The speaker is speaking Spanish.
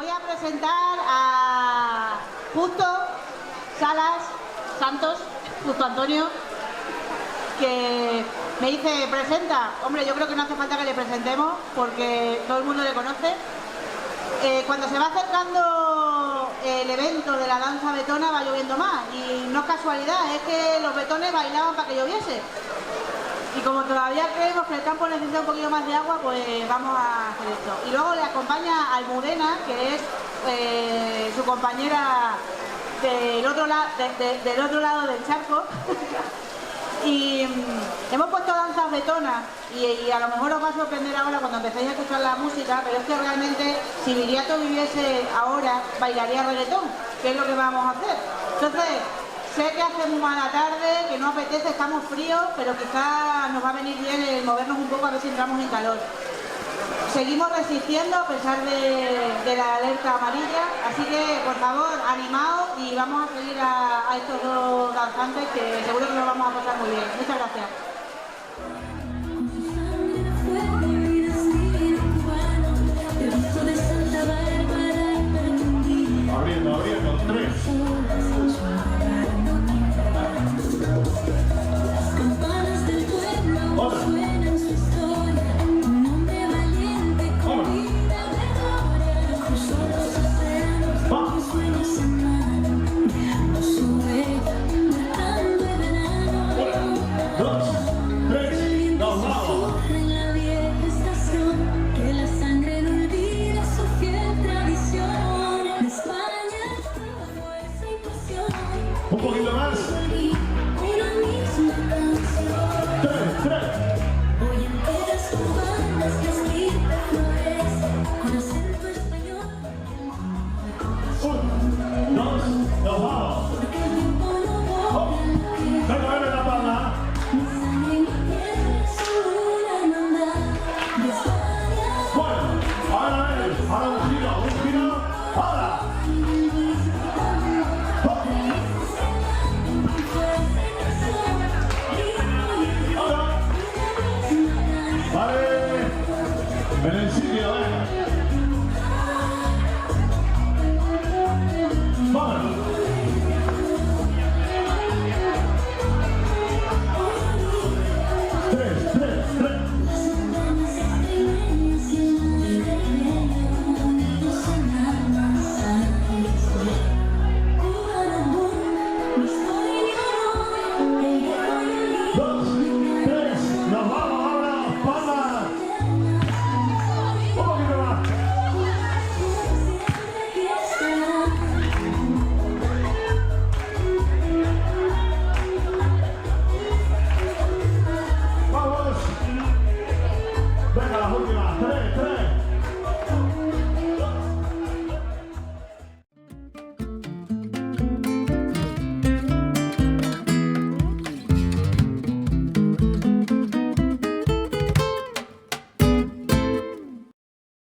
voy a presentar a Justo Salas Santos, Justo Antonio, que me dice, presenta. Hombre, yo creo que no hace falta que le presentemos porque todo el mundo le conoce. Cuando se va acercando el evento de la danza betona va lloviendo más, y no es casualidad, es que los betones bailaban para que lloviese. Y como todavía creemos que el campo necesita un poquito más de agua, pues vamos a hacer esto. Y luego le acompaña Almudena, que es su compañera del otro lado del charco. Y hemos puesto danzas betonas y a lo mejor os va a sorprender ahora cuando empecéis a escuchar la música, pero es que realmente si Viriato viviese ahora bailaría reggaetón, que es lo que vamos a hacer. Entonces, sé que hace muy mala tarde, que no apetece, estamos fríos, pero quizás nos va a venir bien el movernos un poco a ver si entramos en calor. Seguimos resistiendo a pesar de la alerta amarilla, así que por favor, animaos y vamos a seguir a estos dos danzantes que seguro que nos vamos a pasar muy bien. Muchas gracias.